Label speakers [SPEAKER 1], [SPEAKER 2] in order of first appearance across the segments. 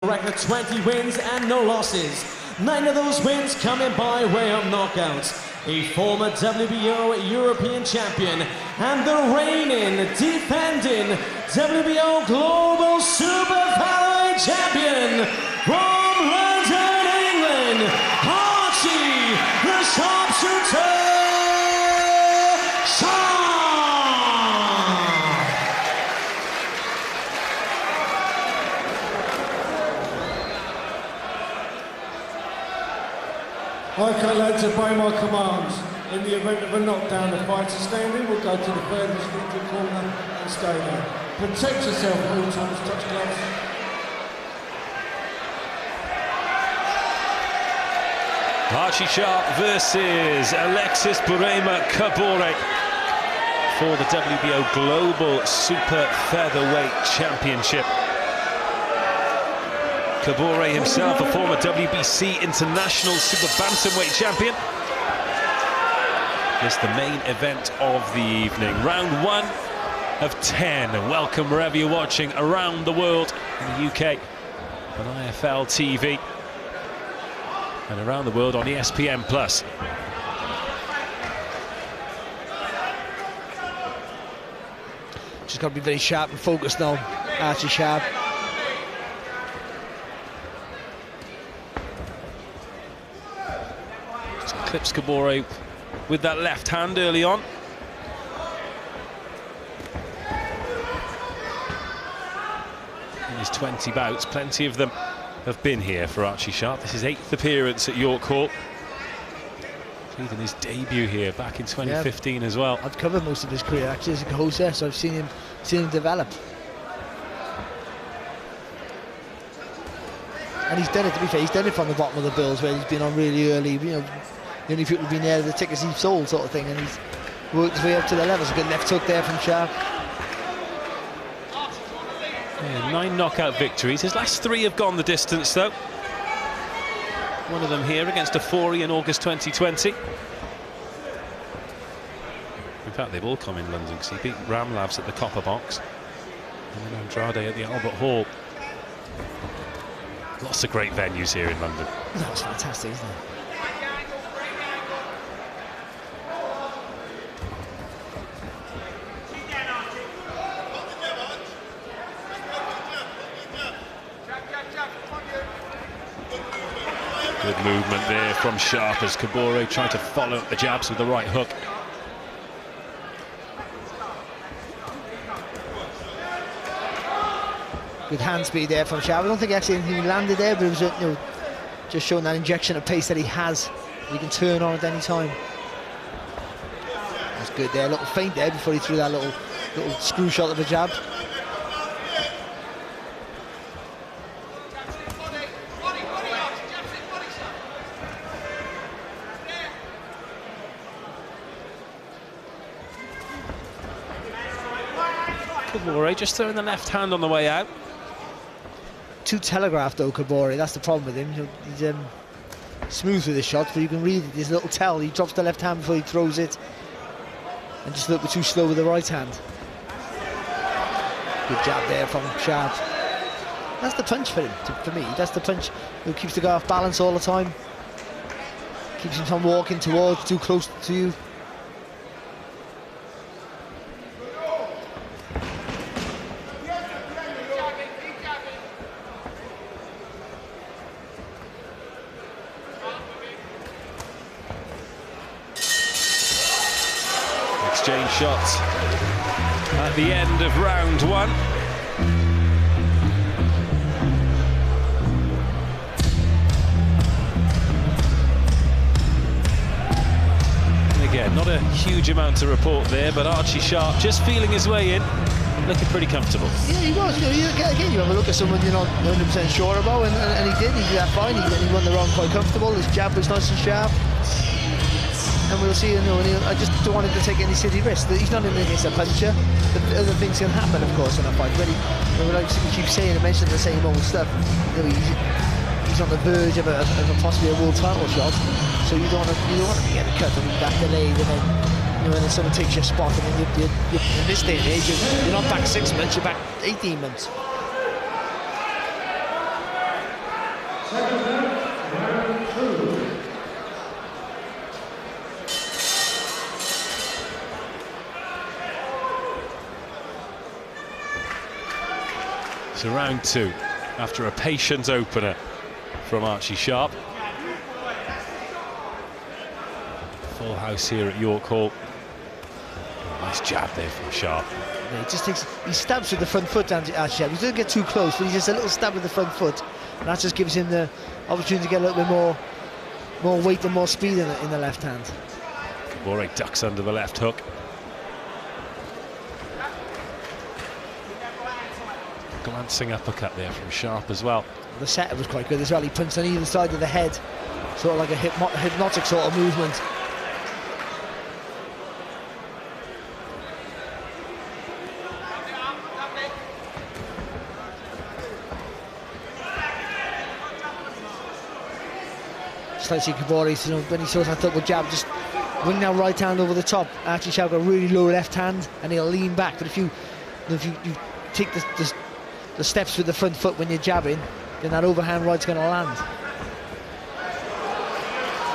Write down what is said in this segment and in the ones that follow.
[SPEAKER 1] Record 20 wins and no losses. 9 of those wins coming by way of knockouts. A former WBO European champion and the reigning, defending WBO Global Super Featherweight champion from London, England, Archie Sharp.
[SPEAKER 2] Okay, lads, obey my commands. In the event of a knockdown, the fighter standing will go to the furthest neutral corner and stay there. Protect yourself at all times, touch gloves.
[SPEAKER 3] Archie Sharp versus Alexis Bureyma Kabore for the WBO Global Super Featherweight Championship. Kabore himself, a former WBC International Super Bantamweight champion. It's the main event of the evening. Round 1 of 10. Welcome wherever you're watching around the world, in the UK on IFL TV and around the world on ESPN+.
[SPEAKER 4] Just got to be very sharp and focused now, Archie Sharp.
[SPEAKER 3] Clips Kabore with that left hand early on. In his 20 bouts, plenty of them have been here for Archie Sharp. This is his 8th appearance at York Hall, including his debut here back in 2015 as well.
[SPEAKER 4] I've covered most of his career actually as a coach there, so I've seen him develop. And he's done it, to be fair, he's done it from the bottom of the bills where he's been on really early, you know, the only people who've been there are the tickets he's sold sort of thing, and he's worked his way up to the levels. A good left hook there from Sharp.
[SPEAKER 3] Yeah, 9 knockout victories. His last 3 have gone the distance though. One of them here against Afori in August 2020. In fact, they've all come in London because he beat Ramlavs at the Copper Box and then Andrade at the Albert Hall. Lots of great venues here in London.
[SPEAKER 4] That's fantastic, isn't it?
[SPEAKER 3] Good movement there from Sharp as Kabore tried to follow up the jabs with the right hook.
[SPEAKER 4] Good hand speed there from Sharp. I don't think actually anything landed there, but it was, you know, just showing that injection of pace that he has. He can turn on at any time. That's good there. A little feint there before he threw that little screw shot of a jab.
[SPEAKER 3] Kabore just throwing the left hand on the way out.
[SPEAKER 4] Too telegraphed though, Kabore. That's the problem with him. He's smooth with his shots, but you can read it. There's a little tell. He drops the left hand before he throws it, and just a little bit too slow with the right hand. Good jab there from Sharp. That's the punch for him. For me, that's the punch. Who keeps the guy off balance all the time. Keeps him from walking towards, too close to you.
[SPEAKER 3] Exchange shots at the end of round 1. And again, not a huge amount to report there, but Archie Sharp just feeling his way in, looking pretty comfortable.
[SPEAKER 4] Yeah, he was. You know, again, you have a look at someone you're not 100% sure about, and he did. He did that fine. He won the round quite comfortable. His jab was nice and sharp. And we'll see, you know, I just don't want him to take any silly risks. He's not in against a puncher. The other things can happen, of course, in a fight. When like we keep saying and mentioning the same old stuff, you know, he's on the verge of possibly a world title shot. So you don't want to get a cut and be that delayed, and then, you know, and then someone takes your spot, and then you're in this day and age, you're not back 6 months, you're back 18 months.
[SPEAKER 3] So round 2, after a patient opener from Archie Sharp. Full house here at York Hall. Nice jab there from Sharp.
[SPEAKER 4] Yeah, he stabs with the front foot, Archie Sharp. He doesn't get too close, but he's just a little stab with the front foot, and that just gives him the opportunity to get a little bit more weight and more speed in the left hand.
[SPEAKER 3] Kabore ducks under the left hook. Glancing uppercut there from Sharp as well.
[SPEAKER 4] The setup was quite good as well. He punched on either side of the head, sort of like a hypnotic sort of movement. Just like see Kabore, you know, when he saw that double jab, just wing that right hand over the top. Archie Sharp got a really low left hand, and he'll lean back. But if you take the steps with the front foot when you're jabbing, then that overhand right's going to land.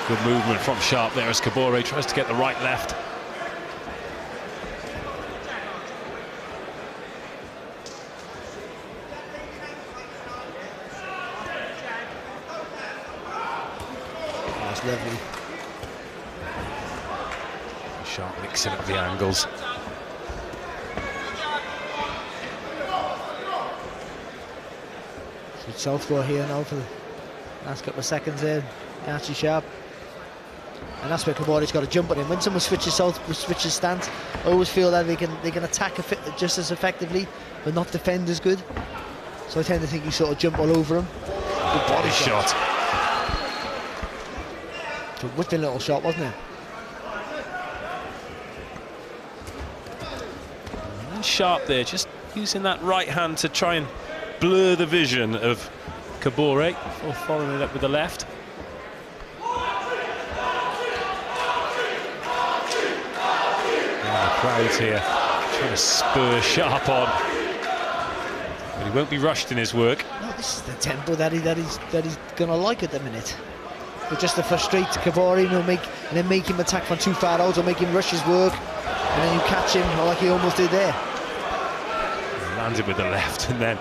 [SPEAKER 3] Good movement from Sharp there as Kabore tries to get the right left.
[SPEAKER 4] That's lovely.
[SPEAKER 3] Sharp mixing up the angles.
[SPEAKER 4] Southpaw here now for the last couple of seconds there, Archie Sharp. And that's where Kabore's got to jump on him. When someone switches stance, I always feel that they can attack just as effectively, but not defend as good. So I tend to think you sort of jump all over him.
[SPEAKER 3] Good body shot.
[SPEAKER 4] It's a whipping little shot, wasn't it?
[SPEAKER 3] And Sharp there, just using that right hand to try and blur the vision of Kabore before following it up with the left. And the crowd here trying to spur Sharp on, but he won't be rushed in his work.
[SPEAKER 4] No, this is the tempo that he's gonna like at the minute. But just to frustrate Kabore, you know, make him attack from too far out, or make him rush his work, and then you catch him like he almost did there.
[SPEAKER 3] He landed with the left, and then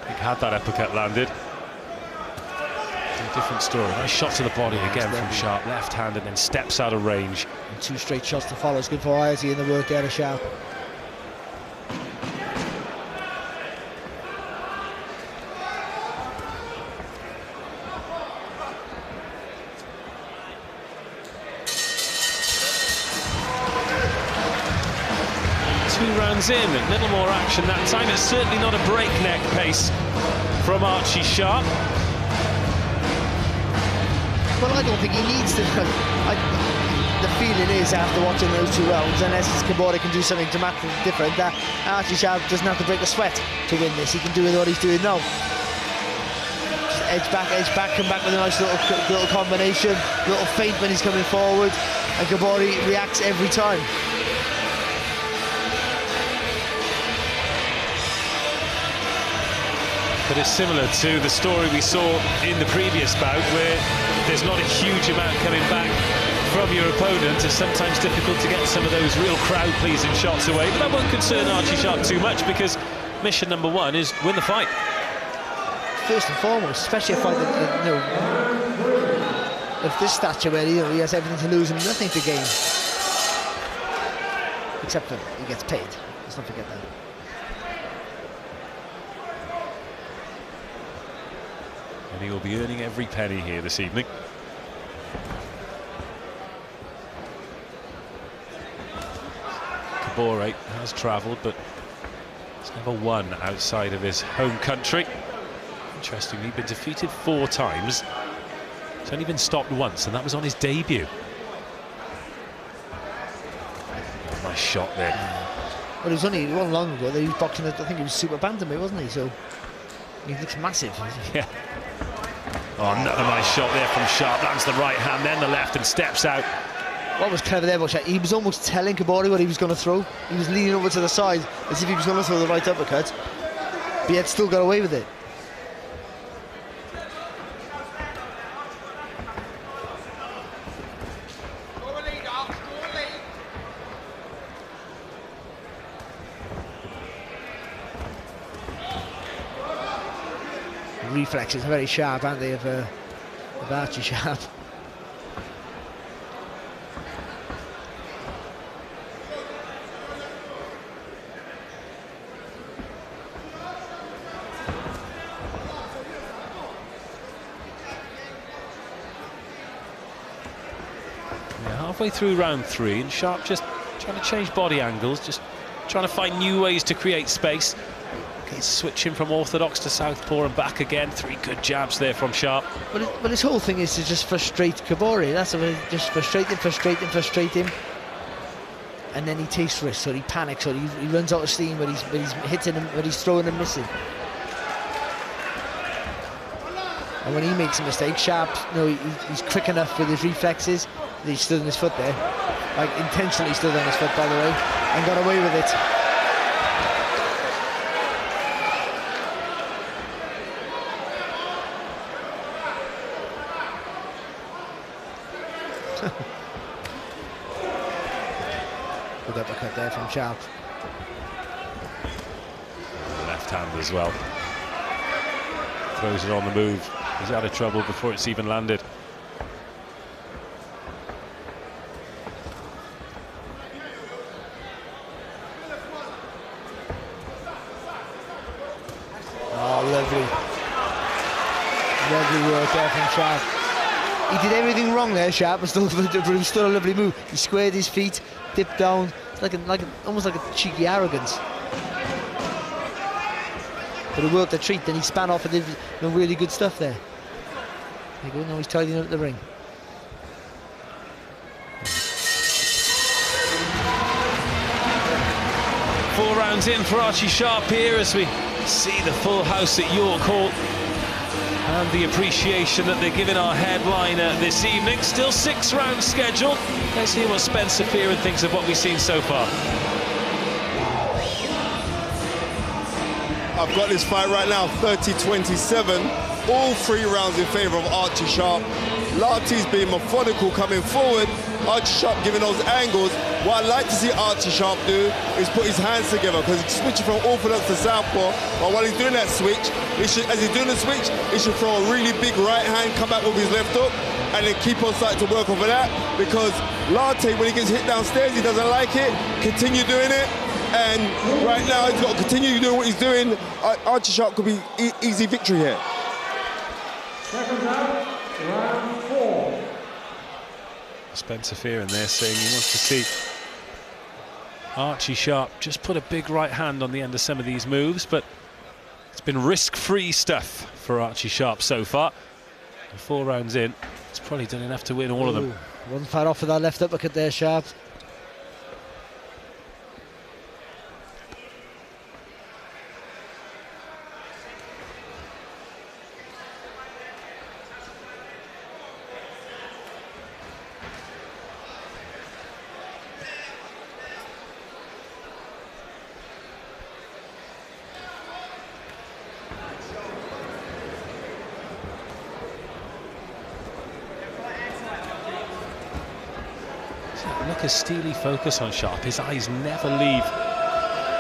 [SPEAKER 3] he had that uppercut landed. A different story. Nice shot to the body again from Sharp, left hand, and then steps out of range.
[SPEAKER 4] And 2 straight shots to follow. It's good variety in the work there to Sharp.
[SPEAKER 3] In, a little more action that time. It's certainly not a breakneck pace from Archie Sharp.
[SPEAKER 4] Well, I don't think he needs to. The feeling is, after watching those 2 rounds, unless Kabore can do something dramatically different, that Archie Sharp doesn't have to break a sweat to win this. He can do what he's doing now. Just edge back, come back with a nice little combination, little feint when he's coming forward, and Kabore reacts every time.
[SPEAKER 3] But it's similar to the story we saw in the previous bout, where there's not a huge amount coming back from your opponent. It's sometimes difficult to get some of those real crowd-pleasing shots away, but that won't concern Archie Sharp too much, because mission number 1 is win the fight.
[SPEAKER 4] First and foremost, especially a fight that, you know, of this stature, where, you know, he has everything to lose and nothing to gain, except that he gets paid. Let's not forget that.
[SPEAKER 3] And he will be earning every penny here this evening. Kabore has travelled, but he's never won outside of his home country. Interestingly, he's been defeated 4 times. He's only been stopped once, and that was on his debut. Nice shot there.
[SPEAKER 4] Well, it wasn't long ago that he was boxing, I think he was super bantamweight, wasn't he? So he looks massive.
[SPEAKER 3] Yeah. Oh, another nice shot there from Sharp. Lands the right hand, then the left, and steps out.
[SPEAKER 4] What was clever there, he was almost telling Kabore what he was going to throw. He was leaning over to the side as if he was going to throw the right uppercut, but he had still got away with it. The reflexes are very sharp, aren't they, of Archie Sharp.
[SPEAKER 3] Halfway through round 3, and Sharp just trying to change body angles, just trying to find new ways to create space. He's switching from orthodox to southpaw and back again. 3 good jabs there from Sharp.
[SPEAKER 4] But his whole thing is to just frustrate Kabore. That's what just frustrate him. And then he takes risks, or he panics, or he runs out of steam, but he's hitting him, but he's throwing and missing. And when he makes a mistake, Sharp, he's quick enough with his reflexes. He stood on his foot there, like intentionally stood on his foot, by the way, and got away with it. Good uppercut there from Sharp.
[SPEAKER 3] Left hand as well. Throws it on the move. He's out of trouble before it's even landed.
[SPEAKER 4] Lovely work there from Sharp. He did everything wrong there, Sharp, but still a lovely move. He squared his feet, dipped down. It's almost like a cheeky arrogance. But it worked a treat. Then he span off and did really good stuff there. There you go. Now he's tidying up the ring.
[SPEAKER 3] Four rounds in for Archie Sharp here as we see the full house at York Hall. And the appreciation that they're giving our headliner this evening. Still 6 rounds scheduled. Let's hear what Spencer Fearon thinks of what we've seen so far.
[SPEAKER 5] I've got this fight right now, 30-27. All 3 rounds in favour of Archie Sharp. Larty's being methodical coming forward. Archie Sharp giving those angles. What I'd like to see Archie Sharp do is put his hands together, because he's switching from orthodox to southpaw. But while he's doing that switch, as he's doing the switch, he should throw a really big right hand, come back with his left hook, and then keep on starting to work over that. Because Larty, when he gets hit downstairs, he doesn't like it. Continue doing it. And right now, he's got to continue doing what he's doing. Archie Sharp could be easy victory here.
[SPEAKER 2] Second round, round 4.
[SPEAKER 3] Spencer Fearon there saying he wants to see Archie Sharp just put a big right hand on the end of some of these moves, but it's been risk-free stuff for Archie Sharp so far. And 4 rounds in, he's probably done enough to win all of them.
[SPEAKER 4] Wasn't far off with that left uppercut there, Sharp.
[SPEAKER 3] Look, a steely focus on Sharp. His eyes never leave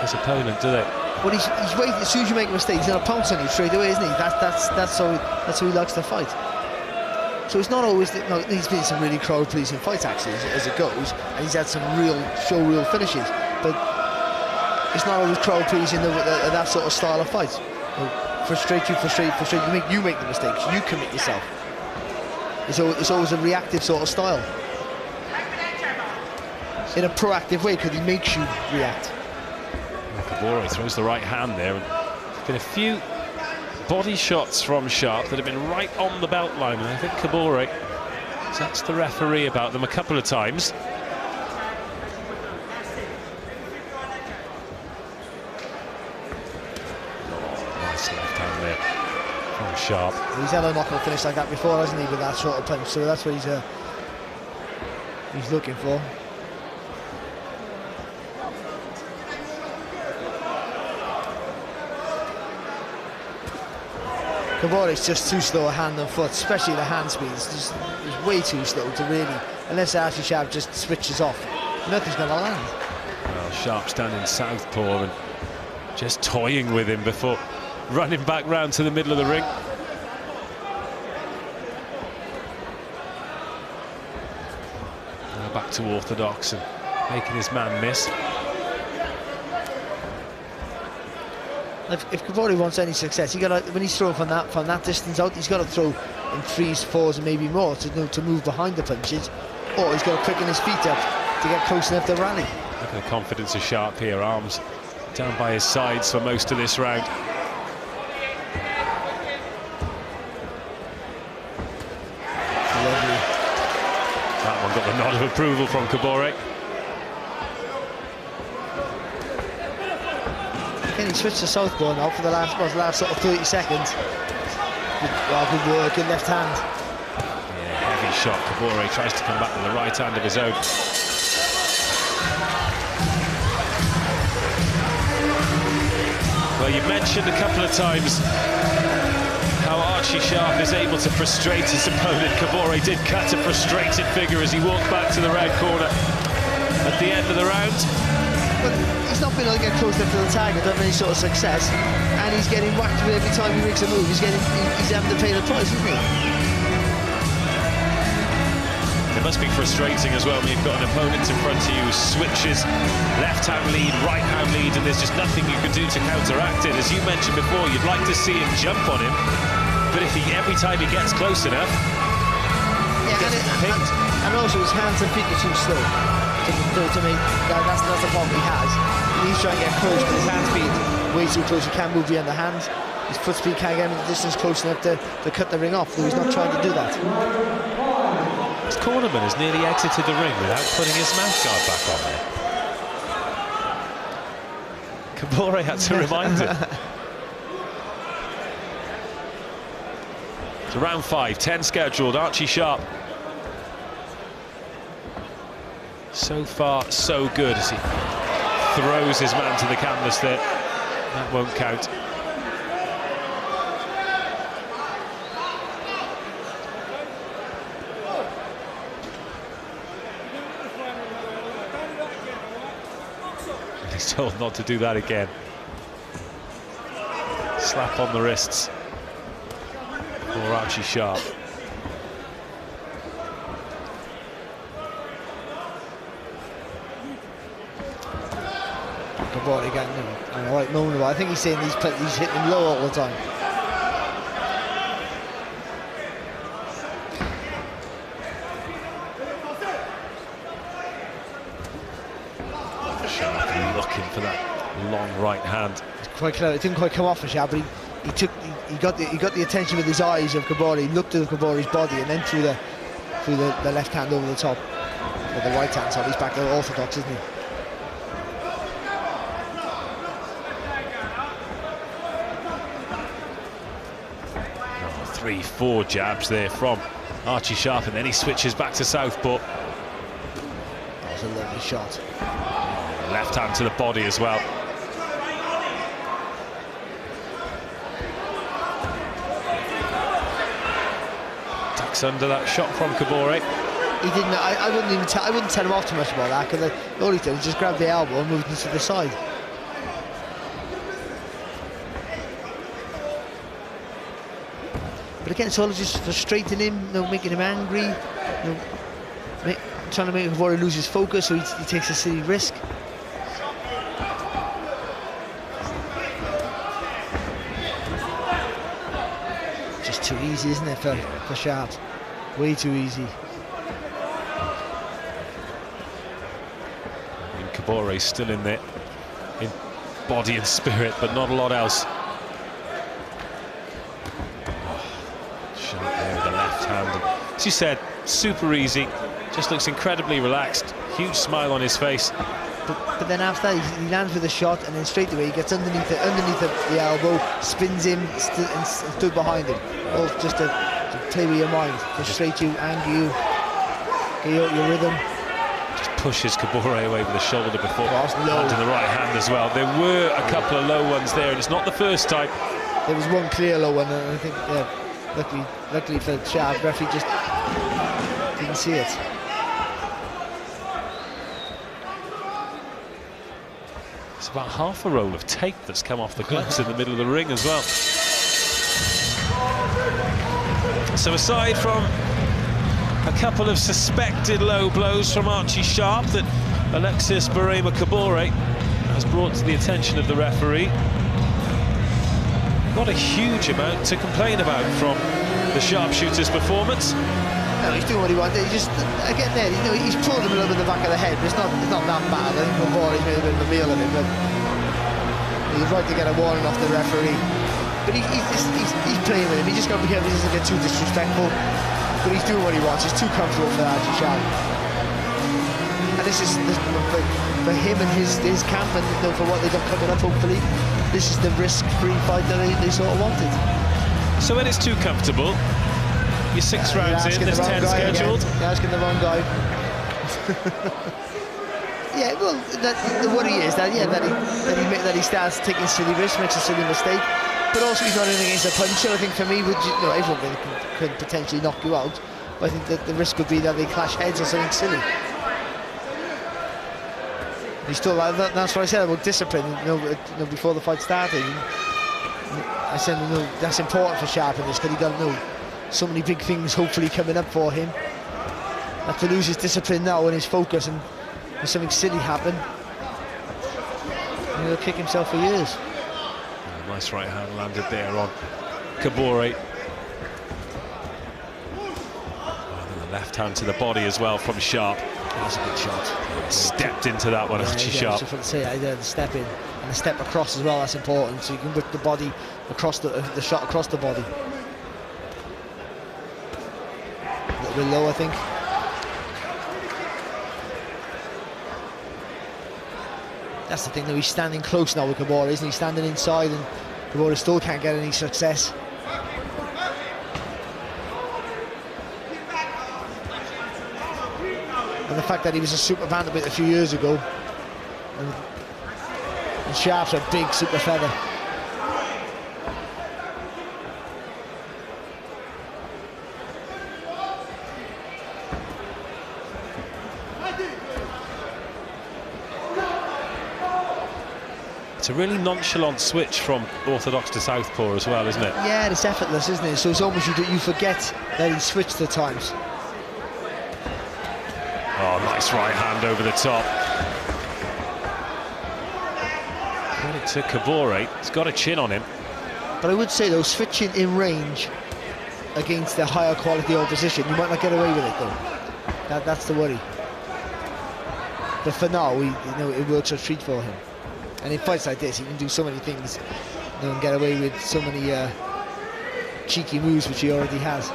[SPEAKER 3] his opponent, do they?
[SPEAKER 4] Well, he's waiting. As soon as you make a mistake, he's going to pounce on you straight away, isn't he? That's how he likes to fight. So it's not always that. No, he's been in some really crowd-pleasing fights actually as it goes, and he's had some real finishes. But it's not always crowd-pleasing that sort of style of fight. Frustrate you. You make the mistakes. You commit yourself. It's always a reactive sort of style. In a proactive way, because he makes you react.
[SPEAKER 3] Kabore throws the right hand there. And there's been a few body shots from Sharp that have been right on the belt line, and I think Kabore that's the referee about them a couple of times. Nice left hand there from Sharp.
[SPEAKER 4] He's had a knockout finish like that before, hasn't he, with that sort of punch? So that's what he's looking for. Kabore's just too slow a hand and foot, especially the hand speed. It's way too slow to really, unless Archie Sharp just switches off, nothing's going to land.
[SPEAKER 3] Well, Sharp standing southpaw and just toying with him before running back round to the middle of the ring. Now back to orthodox and making his man miss.
[SPEAKER 4] If Kabore wants any success, when he's throwing from that distance out, he's got to throw in 3s, 4s, and maybe more to move behind the punches, or he's got to quicken his feet up to get close enough to rally.
[SPEAKER 3] Look at the confidence of Sharp here. Arms down by his sides for most of this round. That one got the nod of approval from Kabore.
[SPEAKER 4] He switched to southpaw now for the last sort of 30 seconds. Good work, good left hand.
[SPEAKER 3] Yeah, heavy shot. Kabore tries to come back with the right hand of his own. Well, you mentioned a couple of times how Archie Sharp is able to frustrate his opponent. Kabore did cut a frustrated figure as he walked back to the red corner at the end of the round.
[SPEAKER 4] But he's not been able to get close enough to the target, not any sort of success, and he's getting whacked with every time he makes a move. He's having to pay the price, isn't he?
[SPEAKER 3] It must be frustrating as well when you've got an opponent in front of you who switches left-hand lead, right-hand lead, and there's just nothing you can do to counteract it. As you mentioned before, you'd like to see him jump on him, but if every time he gets close enough, he gets picked.
[SPEAKER 4] And also his hands and feet are too slow. To me, that's the problem he has. He's trying to get close, but his hands feet way too close. He can't move beyond the hands. His foot speed can't get him the distance close enough to cut the ring off, though he's not trying to do that.
[SPEAKER 3] His cornerman has nearly exited the ring without putting his mouth guard back on there. Kabore had to remind him. So round 5, 10 scheduled. Archie Sharp. So far, so good as he throws his man to the canvas there. That won't count. He's told not to do that again. Slap on the wrists for Archie Sharp.
[SPEAKER 4] Kabore getting him on the right moment. I think he's saying he's hitting him low all the time.
[SPEAKER 3] Sharp looking for that long right hand.
[SPEAKER 4] It's quite clever. It didn't quite come off for Sharp, but he got the attention with his eyes of Kabore. He looked at Kabore's body and then threw the left hand over the top. With the right hand side, he's back to orthodox, isn't he?
[SPEAKER 3] 3-4 jabs there from Archie Sharp, and then he switches back to southpaw.
[SPEAKER 4] That was a lovely shot.
[SPEAKER 3] Left hand to the body as well. Ducks under that shot from Kabore.
[SPEAKER 4] He didn't. I wouldn't tell him off too much about that, because all he did was just grab the elbow and moved it to the side. But again, it's all just frustrating him, making him angry, trying to make Kabore lose his focus, so he takes a silly risk. Just too easy, isn't it, for Sharp? Way too easy.
[SPEAKER 3] And Kabore's still in there, in body and spirit, but not a lot else. As you said, super easy, just looks incredibly relaxed, huge smile on his face.
[SPEAKER 4] But then after that, he lands with a shot, and then straight away he gets underneath the elbow, spins him, and stood behind him. All just to play with your mind, frustrate you, anger you, get out your rhythm.
[SPEAKER 3] Just pushes Kabore away with the shoulder before landing the right hand as well. There were a couple of low ones there, and it's not the first time.
[SPEAKER 4] There was one clear low one, and I think, luckily for Sharp, referee just didn't see it.
[SPEAKER 3] It's about half a roll of tape that's come off the gloves in the middle of the ring as well. So aside from a couple of suspected low blows from Archie Sharp that Alexis Bureyma Kabore has brought to the attention of the referee, not a huge amount to complain about from the sharpshooter's performance.
[SPEAKER 4] No, he's doing what he wanted. He just, again there, you know, he's pulled him a little bit in the back of the head, but it's not that bad. I think Kabore's made a bit of a meal of it, but he's right to get a warning off the referee. But he's playing with him. He's just got to be careful he doesn't get too disrespectful. But he's doing what he wants. He's too comfortable for Archie Sharp. And this is for him and his camp, and you know, for what they've got coming up, hopefully, this is the risk-free fight that they sort of wanted. So
[SPEAKER 3] when it's too comfortable, you're 6 rounds in, there's 10 scheduled.
[SPEAKER 4] Again. You're asking the wrong guy. Yeah, well, the worry is that he starts taking silly risks, makes a silly mistake, but also he's not in against a puncher. I think for me, everyone could potentially knock you out, but I think that the risk would be that they clash heads or something silly. He's still like that. That's what I said about discipline. Before the fight started, I said that's important for Sharp in this, because he doesn't know so many big things hopefully coming up for him. Not to lose his discipline now and his focus, and if something silly happen, he'll kick himself for years.
[SPEAKER 3] Oh, nice right hand landed there on Kabore. And the left hand to the body as well from Sharp.
[SPEAKER 4] That's a good shot.
[SPEAKER 3] Stepped into that one, Archie Sharp.
[SPEAKER 4] The step in and the step across as well. That's important. So you can whip the body across the shot across the body. A little bit low, I think. That's the thing, though. He's standing close now with Kabore, isn't he? Standing inside, and Kabore still can't get any success. And the fact that he was a super bantamweight a few years ago, and Sharp's a big super feather.
[SPEAKER 3] It's a really nonchalant switch from orthodox to southpaw as well, isn't it?
[SPEAKER 4] Yeah, it's effortless, isn't it? So it's almost you forget that he switched at times.
[SPEAKER 3] Oh, nice right hand over the top. Credit to Kabore. He's got a chin on him.
[SPEAKER 4] But I would say, though, switching in range against the higher quality opposition, you might not get away with it, though. That's the worry. But for now, it works a treat for him. And in fights like this, he can do so many things, and get away with so many cheeky moves, which he already has.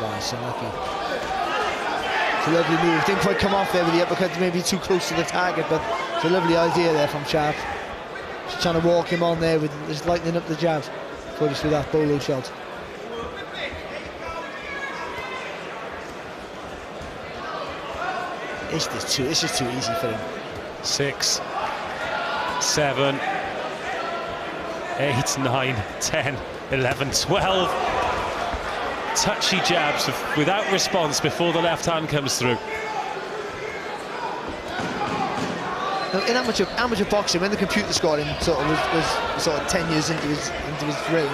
[SPEAKER 4] That's unlucky. It's a lovely move. Didn't quite come off there with the uppercut, maybe too close to the target, but it's a lovely idea there from Sharp. Just trying to walk him on there with just lightening up the jab. Just with that bolo shot. It's just too easy for him. 6,
[SPEAKER 3] 7, 8, 9, 10, 11, 12. Touchy jabs without response before the left hand comes through.
[SPEAKER 4] Now, in amateur boxing, when the computer scored him was sort of 10 years into his reign,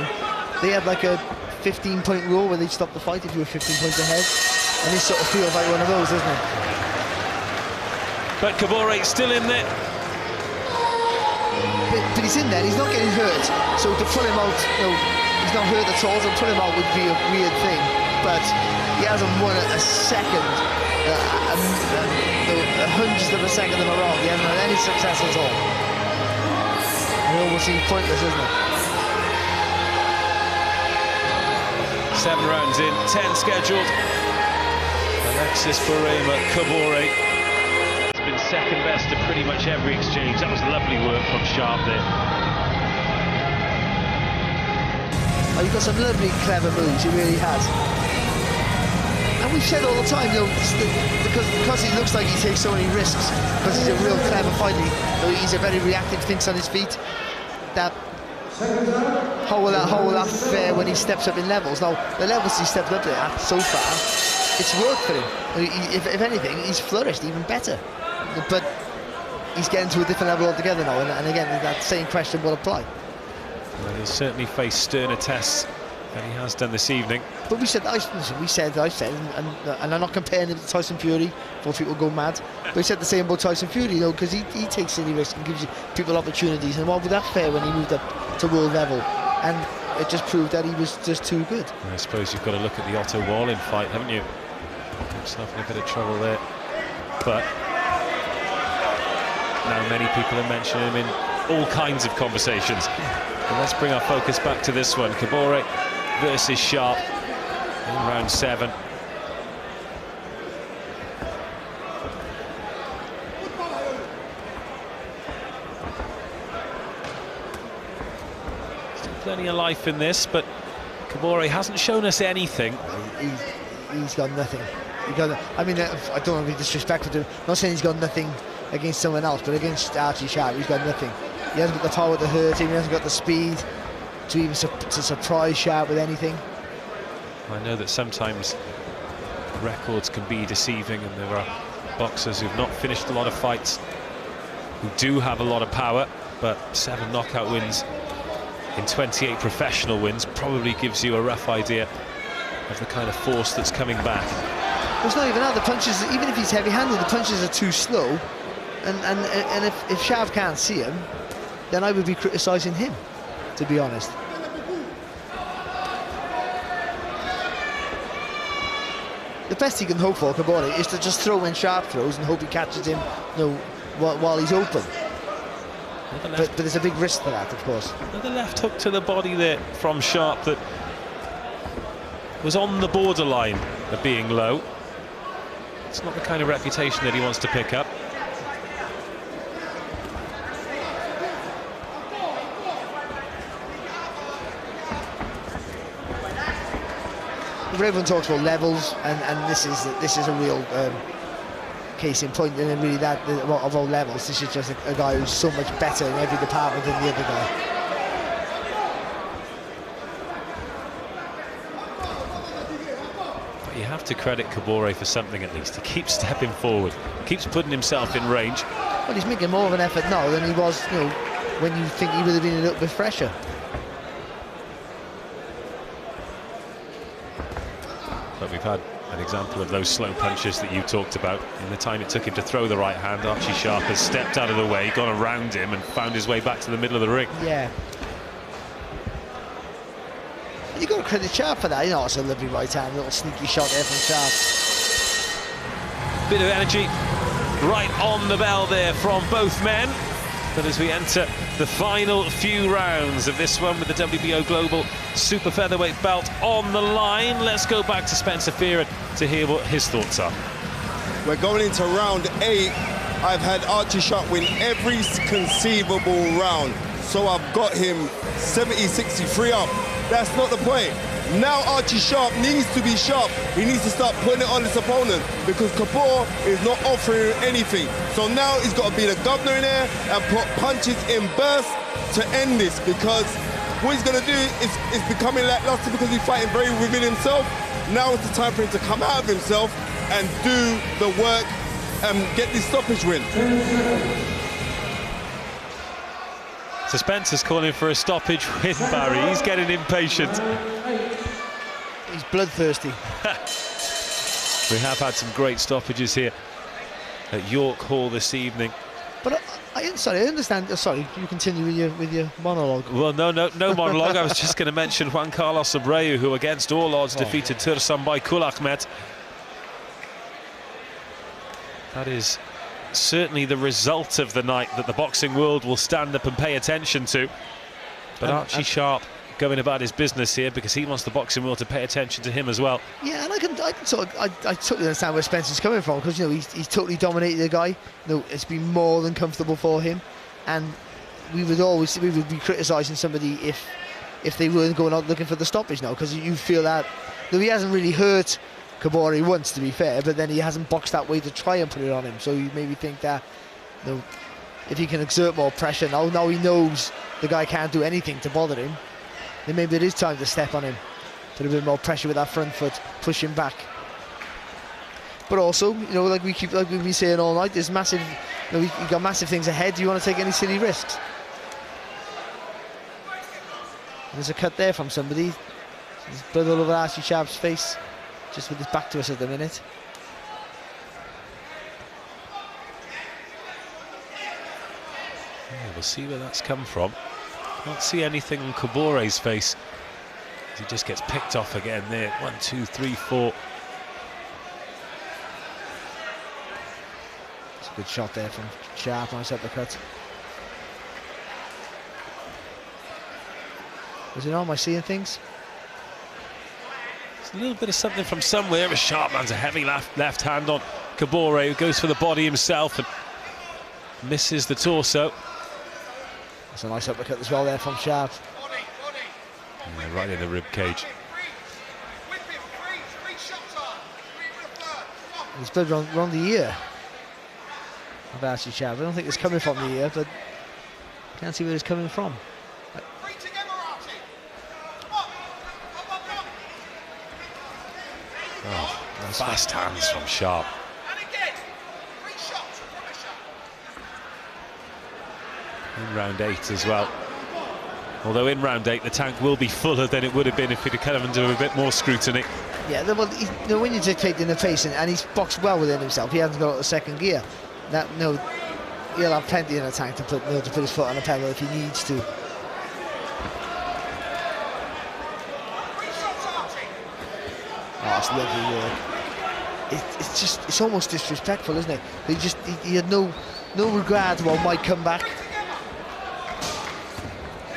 [SPEAKER 4] they had like a 15-point rule where they'd stop the fight if you were 15 points ahead, and this sort of feels like one of those, doesn't it?
[SPEAKER 3] But Kabore's still in there.
[SPEAKER 4] But he's in there, and he's not getting hurt, so to pull him out, he's not hurt at all, so to pull him out would be a weird thing, but he hasn't won a second. A hundredth of a second in a row. He hasn't had any success at all. It almost seems pointless, isn't it?
[SPEAKER 3] 7 rounds in, 10 scheduled. Alexis Bureyma Kabore has been second best to pretty much every exchange. That was lovely work from Sharp there.
[SPEAKER 4] Oh, he's got some lovely, clever moves. He really has. And we've said all the time, because he looks like he takes so many risks, because he's a real clever fighter, he's a very reactive, thinks on his feet, that how will that fare when he steps up in levels? Now, the levels he stepped up at so far, it's worked for him. If anything, he's flourished even better. But he's getting to a different level altogether now, and again, that same question will apply.
[SPEAKER 3] Well, he'll certainly face sterner tests than he has done this evening.
[SPEAKER 4] But I said, and I'm not comparing him to Tyson Fury, before people go mad. But we said the same about Tyson Fury, you know, because he takes silly risks and gives you people opportunities. And what would that fare when he moved up to world level? And it just proved that he was just too good.
[SPEAKER 3] I suppose you've got to look at the Otto Wallin fight, haven't you? Himself in a bit of trouble there. But now many people are mentioning him in all kinds of conversations. And let's bring our focus back to this one. Kabore versus Sharp in round 7. Still plenty of life in this, but Kabore hasn't shown us anything.
[SPEAKER 4] He's got nothing. I mean, I don't want to be disrespectful to him. I'm not saying he's got nothing against someone else, but against Archie Sharp, he's got nothing. He hasn't got the power to hurt him, he hasn't got the speed to even to surprise Sharp with anything.
[SPEAKER 3] I know that sometimes records can be deceiving, and there are boxers who've not finished a lot of fights who do have a lot of power, but 7 knockout wins in 28 professional wins probably gives you a rough idea of the kind of force that's coming back.
[SPEAKER 4] It's not even that, the punches, even if he's heavy-handed, the punches are too slow, and if Sharp can't see him, then I would be criticising him, to be honest. The best he can hope for, Kabore, is to just throw in Sharp throws and hope he catches him, you know, while he's open. But there's a big risk to that, of course.
[SPEAKER 3] The left hook to the body there from Sharp that was on the borderline of being low. It's not the kind of reputation that he wants to pick up.
[SPEAKER 4] Everyone talks about levels, and this is a real case in point, and really that of all levels, this is just a guy who's so much better in every department than the other guy.
[SPEAKER 3] But you have to credit Kabore for something at least. He keeps stepping forward, keeps putting himself in range.
[SPEAKER 4] Well, he's making more of an effort now than he was, you know, when you think he would have been a little bit fresher.
[SPEAKER 3] But we've had an example of those slow punches that you talked about. In the time it took him to throw the right hand, Archie Sharp has stepped out of the way, gone around him and found his way back to the middle of the ring.
[SPEAKER 4] Yeah. You've got to credit Sharp for that. You know, it's a lovely right hand, little sneaky shot there from Sharp.
[SPEAKER 3] Bit of energy right on the bell there from both men. But as we enter the final few rounds of this one with the WBO Global Super Featherweight belt on the line, let's go back to Spencer Fearon to hear what his thoughts are.
[SPEAKER 5] We're going into round 8. I've had Archie Sharp win every conceivable round. So I've got him 70-63 up. That's not the point. Now Archie Sharp needs to be sharp. He needs to start putting it on his opponent because Kabore is not offering anything. So now he's got to be the governor in there and put punches in bursts to end this, because what he's going to do is becoming lackluster because he's fighting very within himself. Now it's the time for him to come out of himself and do the work and get this stoppage win.
[SPEAKER 3] So Spencer's calling for a stoppage win, Barry. He's getting impatient.
[SPEAKER 4] He's bloodthirsty.
[SPEAKER 3] We have had some great stoppages here at York Hall this evening.
[SPEAKER 4] But I understand. Sorry, you continue with your monologue.
[SPEAKER 3] Well, no monologue. I was just going to mention Juan Carlos Abreu, who against all odds defeated Tursunbay Kulahmet. That is certainly the result of the night that the boxing world will stand up and pay attention to. But Archie Sharp going about his business here because he wants the boxing world to pay attention to him as well. Yeah, and I totally understand where Spencer's coming from, because you know he's totally dominated the guy. You know, it's been more than comfortable for him, and we would be criticising somebody if they weren't going out looking for the stoppage now, because you feel that though he hasn't really hurt Kabore once, to be fair, but then he hasn't boxed that way to try and put it on him, so you maybe think that, you know,
[SPEAKER 4] if he can exert more pressure. Now he knows the guy can't do anything to bother him, then maybe it is time to step on him, put a bit more pressure with that front foot, push him back. But also, you know, like we've been saying all night, there's massive, you know, you've got massive things ahead. Do you want to take any silly risks? There's a cut there from somebody. There's blood all over Archie Sharp's face, just with his back to us at the minute.
[SPEAKER 3] Yeah, we'll see where that's come from. Can't see anything on Kabore's face. He just gets picked off again there. 1, 2, 3, 4.
[SPEAKER 4] It's a good shot there from Sharp, nice uppercut. Was it on? Am I seeing things?
[SPEAKER 3] There's a little bit of something from somewhere. A Sharp lands a heavy left hand on Kabore, who goes for the body himself and misses the torso.
[SPEAKER 4] That's a nice uppercut as well there from Sharp.
[SPEAKER 3] Yeah, right in the rib cage.
[SPEAKER 4] There's blood around the ear of Archie Sharp. I don't think it's coming from the ear, but can't see where it's coming from.
[SPEAKER 3] Oh, fast hands from Sharp. In round 8 as well. Although in round 8 the tank will be fuller than it would have been if he'd have come under a bit more scrutiny.
[SPEAKER 4] Yeah, well, you know, when you dictate in the face and he's boxed well within himself, he hasn't got out of second gear. That he'll have plenty in the tank to put his foot on the pedal if he needs to. Oh, it's lovely work. It's almost disrespectful, isn't it? He had no regard to what might come back.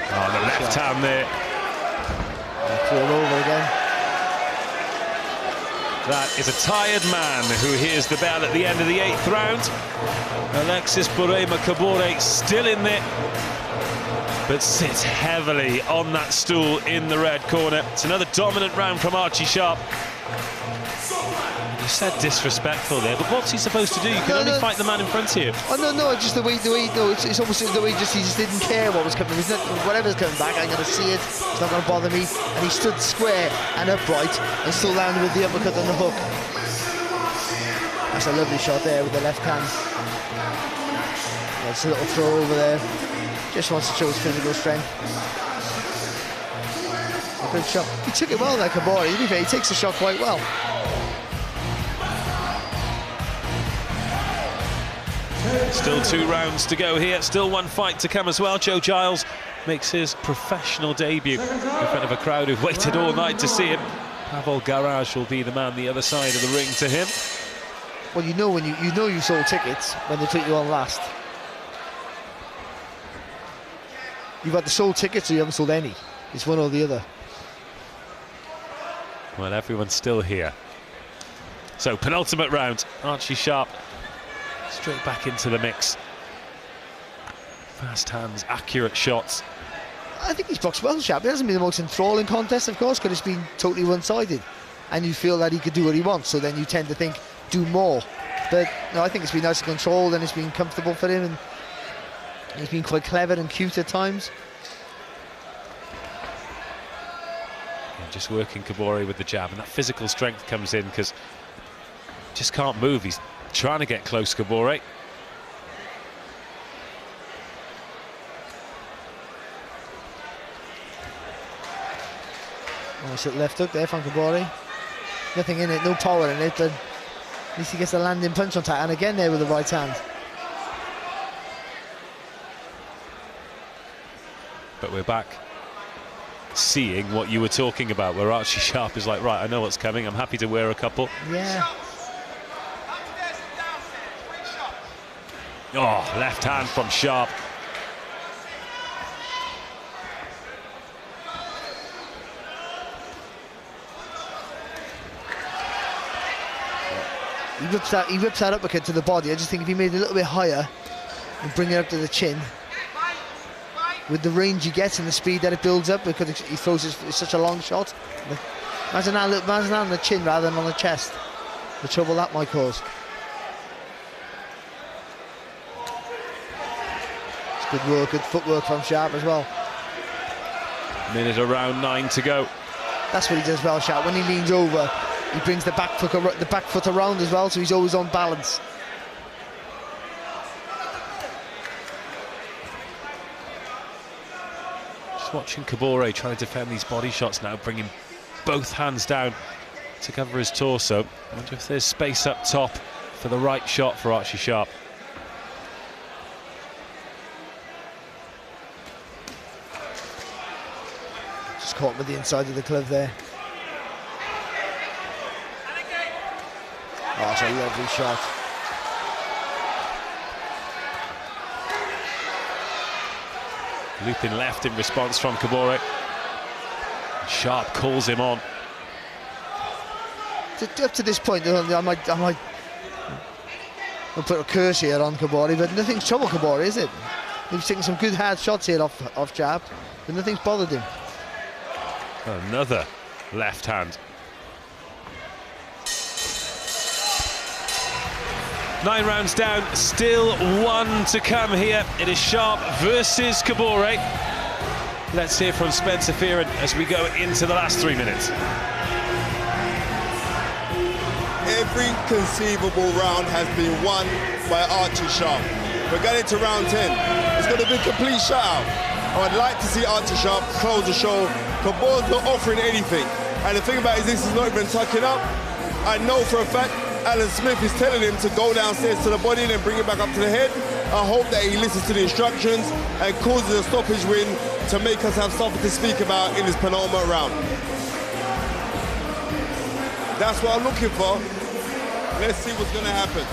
[SPEAKER 3] Oh, the left hand there.
[SPEAKER 4] Throw it over again.
[SPEAKER 3] That is a tired man who hears the bell at the end of the 8th round. Alexis Bureyma Kabore still in there, but sits heavily on that stool in the red corner. It's another dominant round from Archie Sharp. You said disrespectful there, but what's he supposed to do? You can only fight the man in front of you.
[SPEAKER 4] Oh no, just the way it's almost the way he just didn't care what was coming. Whatever's coming back, I'm going to see it. It's not going to bother me. And he stood square and upright and still landed with the uppercut on the hook. That's a lovely shot there with the left hand. That's a little throw over there. Just wants to show his physical strength. A good shot. He took it well there, Kabore. To be fair, he takes the shot quite well.
[SPEAKER 3] Still 2 rounds to go here, still 1 fight to come as well. Joe Giles makes his professional debut in front of a crowd who've waited all night to see him. Pavel Garage will be the man the other side of the ring to him.
[SPEAKER 4] Well, you know when you sold tickets when they put you on last. You've got the sold tickets or you haven't sold any. It's one or the other.
[SPEAKER 3] Well, everyone's still here. So, penultimate round. Archie Sharp straight back into the mix. Fast hands, accurate shots.
[SPEAKER 4] I think he's boxed well, Sharp. It hasn't been the most enthralling contest, of course, because it's been totally one-sided. And you feel that he could do what he wants, so then you tend to think, do more. But no, I think it's been nice and controlled and it's been comfortable for him. And he's been quite clever and cute at times.
[SPEAKER 3] And just working Kabore with the jab, and that physical strength comes in because just can't move. He's trying to get close, Kabore.
[SPEAKER 4] Nice little left hook there from Kabore. Nothing in it, no power in it, but at least he gets a landing punch on top. And again there with the right hand.
[SPEAKER 3] But we're back seeing what you were talking about, where Archie Sharp is like, right, I know what's coming, I'm happy to wear a couple.
[SPEAKER 4] Yeah.
[SPEAKER 3] Oh, left hand from Sharp.
[SPEAKER 4] He rips that uppercut to the body. I just think if he made it a little bit higher and bring it up to the chin, with the range he gets and the speed that it builds up, because he throws such a long shot. Imagine that on the chin rather than on the chest. The trouble that might cause. Good work, good footwork from Sharp as well.
[SPEAKER 3] Minute around 9 to go.
[SPEAKER 4] That's what he does well, Sharp. When he leans over, he brings the back foot around as well, so he's always on balance.
[SPEAKER 3] Just watching Kabore trying to defend these body shots now, bringing both hands down to cover his torso. I wonder if there's space up top for the right shot for Archie Sharp.
[SPEAKER 4] Just caught him with the inside of the glove there. Oh, it's a lovely shot.
[SPEAKER 3] Looping left in response from Kabore. Sharp calls him on.
[SPEAKER 4] Up to this point, I might put a curse here on Kabore, but nothing's troubled Kabore, is it? He's taking some good hard shots here off Sharp, but nothing's bothered him.
[SPEAKER 3] Another left hand. 9 rounds down, still 1 to come here. It is Sharp versus Kabore. Let's hear from Spencer Fearon as we go into the last 3 minutes.
[SPEAKER 5] Every conceivable round has been won by Archie Sharp. We're getting to round 10. It's going to be a complete shutout. I'd like to see Archie Sharp close the show. Kabore's not offering anything. And the thing about it is this is not even tucking up. I know for a fact Alan Smith is telling him to go downstairs to the body and then bring it back up to the head. I hope that he listens to the instructions and causes a stoppage win to make us have something to speak about in this penultimate round. That's what I'm looking for. Let's see what's going to happen.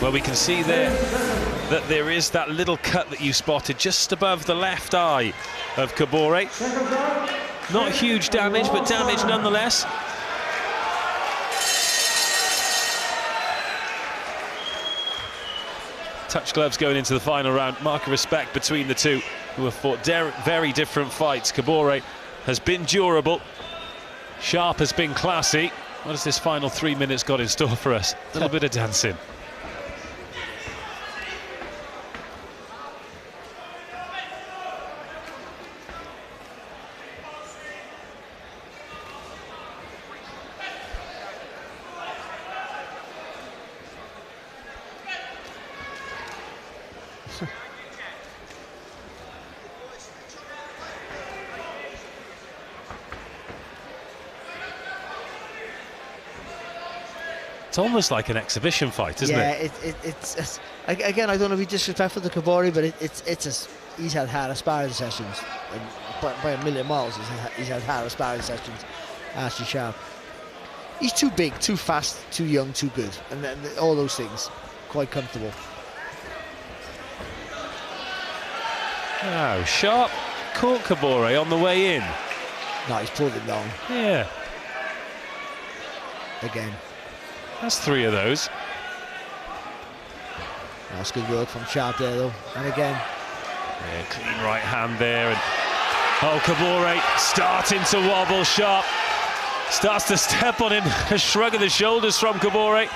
[SPEAKER 3] Well, we can see there that there is that little cut that you spotted just above the left eye of Kabore. Not huge damage, but damage nonetheless. Touch gloves going into the final round. Mark of respect between the two who have fought very different fights. Kabore has been durable. Sharp has been classy. What has this final 3 minutes got in store for us? A little bit of dancing. It's almost like an exhibition fight, isn't it?
[SPEAKER 4] Yeah, it's again, I don't want to be disrespectful to Kabore, but he's had hard sparring sessions, and by a million miles he's had hard sparring sessions. Archie Sharp, he's too big, too fast, too young, too good, and all those things. Quite comfortable.
[SPEAKER 3] Wow, Sharp caught Kabore on the way in.
[SPEAKER 4] No, he's pulled it long.
[SPEAKER 3] Yeah.
[SPEAKER 4] Again.
[SPEAKER 3] That's 3 of those.
[SPEAKER 4] That's good work from Sharp there, though. And again.
[SPEAKER 3] Yeah, clean right hand there. And oh, Kabore starting to wobble. Sharp starts to step on him. A shrug of the shoulders from Kabore.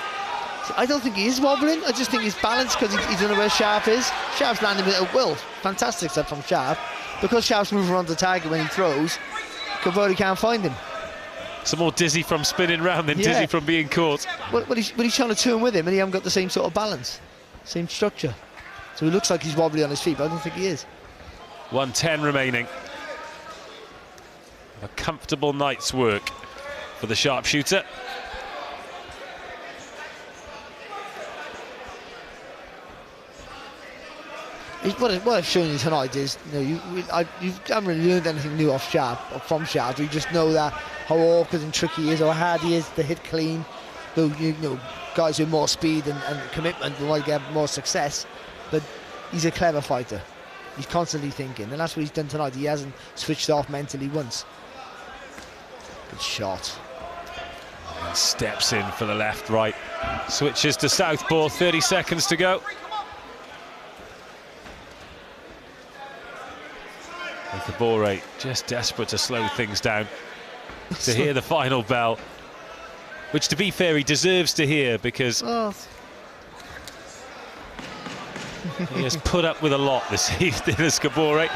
[SPEAKER 4] I don't think he is wobbling. I just think he's balanced because he doesn't know where Sharp is. Sharp's landing with a will. Fantastic stuff from Sharp. Because Sharp's moving around the target when he throws, Kabore can't find him.
[SPEAKER 3] Some more dizzy from spinning round than dizzy from being caught.
[SPEAKER 4] But he's trying to turn with him and he hasn't got the same sort of balance, same structure. So he looks like he's wobbly on his feet, but I don't think he is.
[SPEAKER 3] 1:10 remaining. A comfortable night's work for the sharpshooter.
[SPEAKER 4] What I've shown you tonight is, you haven't really learned anything new off Sharp, or from Sharp. You just know that how awkward and tricky he is, how hard he is to hit clean. Though guys with more speed and commitment might get more success, but he's a clever fighter. He's constantly thinking, and that's what he's done tonight. He hasn't switched off mentally once. Good shot.
[SPEAKER 3] And steps in for the left, right. Switches to southpaw, 30 seconds to go. And Kabore just desperate to slow things down, to hear the final bell, which, to be fair, he deserves to hear, because He has put up with a lot this evening as Kabore.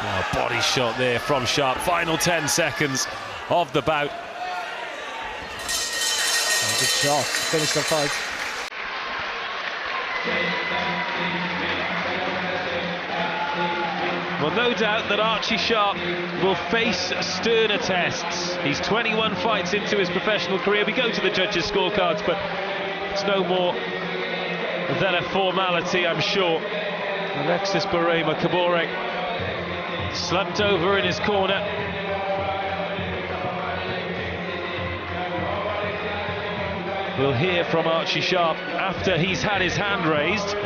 [SPEAKER 3] Oh, body shot there from Sharp. Final 10 seconds of the bout.
[SPEAKER 4] Good shot. Finish the fight.
[SPEAKER 3] Well, no doubt that Archie Sharp will face sterner tests. He's 21 fights into his professional career. We go to the judges' scorecards, but it's no more than a formality, I'm sure. Alexis Bureyma Kabore slumped over in his corner. We'll hear from Archie Sharp after he's had his hand raised.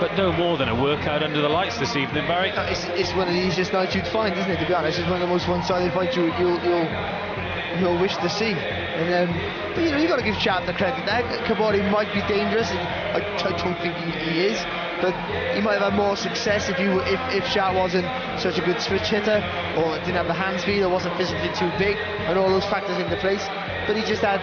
[SPEAKER 3] But no more than a workout under the lights this evening, Barry.
[SPEAKER 4] It's one of the easiest nights you'd find, isn't it, to be honest? It's one of the most one-sided fights you'll wish to see. And but you know, you've got to give Sharp the credit there. Kabore might be dangerous, and I don't think he is, but he might have had more success if Sharp wasn't such a good switch hitter, or didn't have the hand speed, or wasn't physically too big, and all those factors into place. But he just had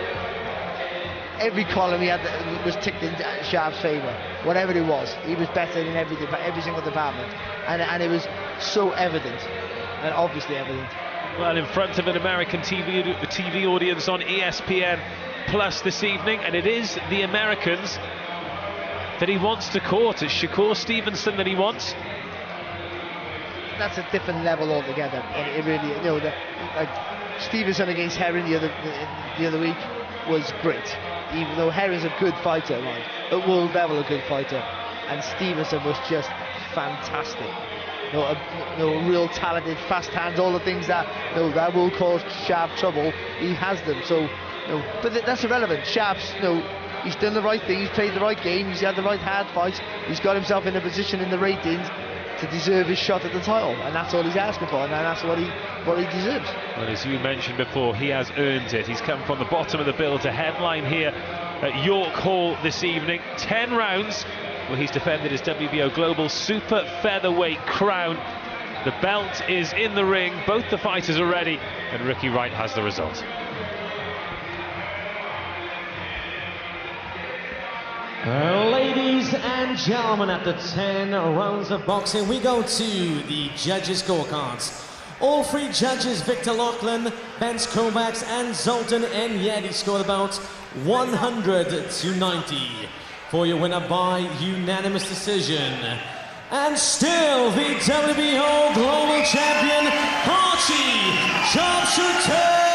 [SPEAKER 4] every column he had was ticked in Sharp's favour. Whatever it was, he was better in every single department, and it was so evident, and obviously evident.
[SPEAKER 3] Well, in front of an American TV audience on ESPN Plus this evening, and it is the Americans that he wants to court. It's Shakur Stevenson that he wants.
[SPEAKER 4] That's a different level altogether. It really, you know, like Stevenson against Herring the other week was great. Even though Herring's a good fighter, right? At world level, a good fighter, and Stevenson was just fantastic. No real talented, fast hands, all the things that that will cause Sharp trouble. He has them, so but that's irrelevant. Sharp's, he's done the right thing. He's played the right game. He's had the right hard fights. He's got himself in a position in the ratings to deserve his shot at the title, and that's all he's asking for, and that's what he deserves.
[SPEAKER 3] Well, as you mentioned before, he has earned it. He's come from the bottom of the bill to headline here at York Hall this evening. 10 rounds where he's defended his WBO Global Super Featherweight crown. The belt is in the ring. Both the fighters are ready, and Ricky Wright has the result.
[SPEAKER 1] Ladies and gentlemen, after 10 rounds of boxing, we go to the judges' scorecards. All three judges, Victor Lachlan, Vince Kovacs, and Zoltan Enyedi, scored about 100 to 90 for your winner by unanimous decision. And still the WBO Global Champion, Archie Sharp.